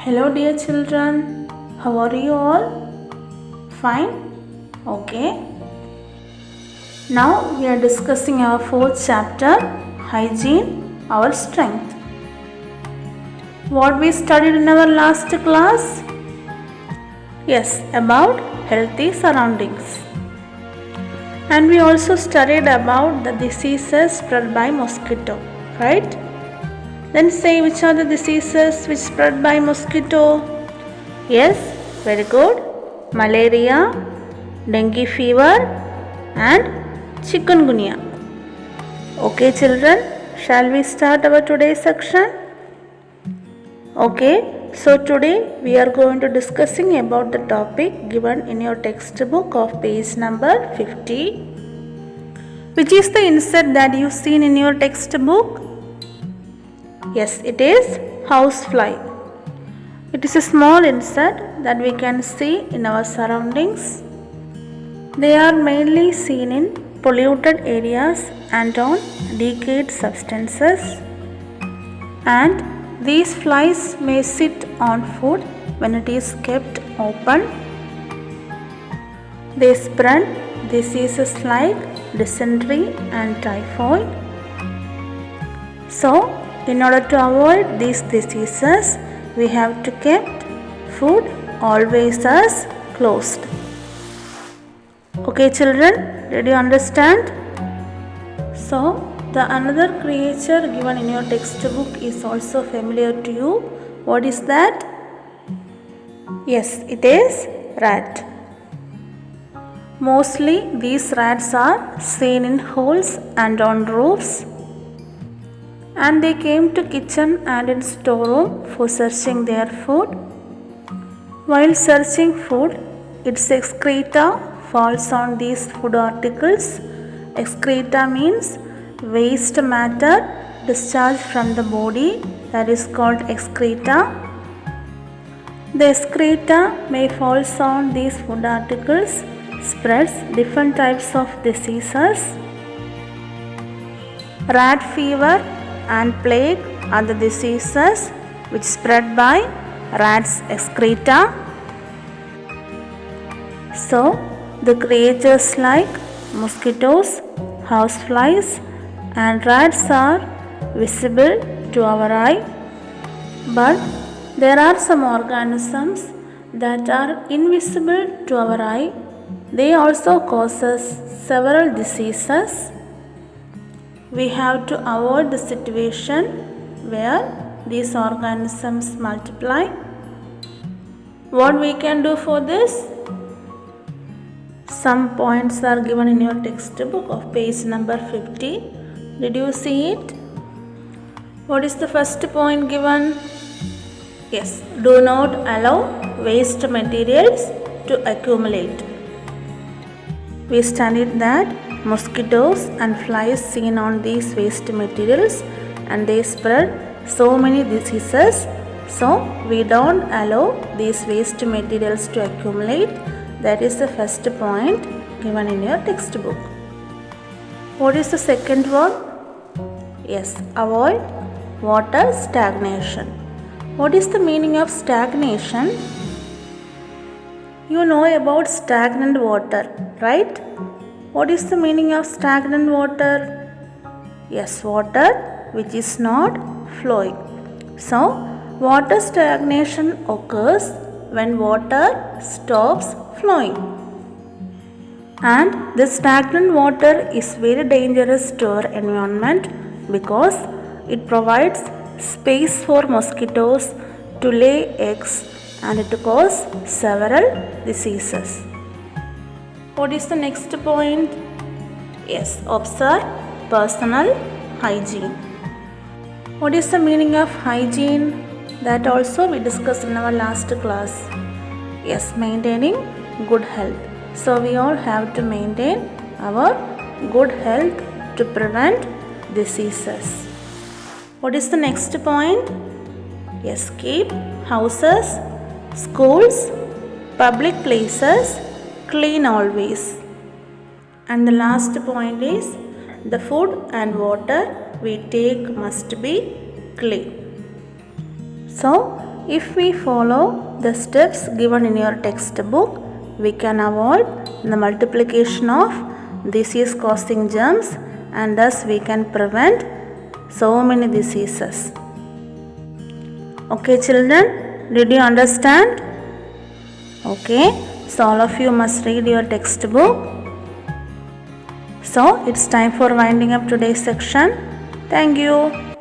Hello dear children, how are you all? Fine? Okay. Now we are discussing our fourth chapter, Hygiene, our Strength. What we studied in our last class? Yes, about healthy surroundings. And we also studied about the diseases spread by mosquito, right? Then say which are the diseases which spread by mosquito. Yes, very good. Malaria, dengue fever and chikungunya. Okay children, shall we start our today's section? Okay, so today we are going to discussing about the topic given in your textbook of page number 50. Which is the insect that you seen in your textbook? Yes, it is housefly. It is a small insect that we can see in our surroundings. They are mainly seen in polluted areas and on decayed substances. And these flies may sit on food when it is kept open. They spread diseases like dysentery and typhoid. So, in order to avoid these diseases, we have to keep food always as closed. Okay children, did you understand? So, the another creature given in your textbook is also familiar to you. What is that? Yes, it is rat. Mostly these rats are seen in holes and on roofs. And they came to kitchen and in storeroom for searching their food. While searching food, its excreta falls on these food articles. Excreta means waste matter discharged from the body, that is called excreta. The excreta may fall on these food articles, spreads different types of diseases. Rat fever and plague are the diseases which spread by rats' excreta. So, the creatures like mosquitoes, houseflies and rats are visible to our eye, but there are some organisms that are invisible to our eye. They also causes several diseases. We have to avoid the situation where these organisms multiply. What we can do for this? Some points are given in your textbook of page number 50. Did you see it? What is the first point given? Yes, do not allow waste materials to accumulate. We studied that mosquitoes and flies seen on these waste materials and they spread so many diseases. So we don't allow these waste materials to accumulate. That is the first point given in your textbook. What is the second one? Yes, avoid water stagnation. What is the meaning of stagnation? You know about stagnant water, right? What is the meaning of stagnant water? Yes, water which is not flowing. So, water stagnation occurs when water stops flowing. And the stagnant water is very dangerous to our environment because it provides space for mosquitoes to lay eggs and it causes several diseases. What is the next point? Yes, observe personal hygiene. What is the meaning of hygiene? That also we discussed in our last class. Yes, maintaining good health. So we all have to maintain our good health to prevent diseases. What is the next point? Yes, keep houses, schools, public places clean always. And the last point is the food and water we take must be clean. So if we follow the steps given in your textbook, we can avoid the multiplication of disease causing germs, and thus we can prevent so many diseases. Okay children, did you understand? Okay, so all of you must read your textbook. So it's time for winding up today's section. Thank you.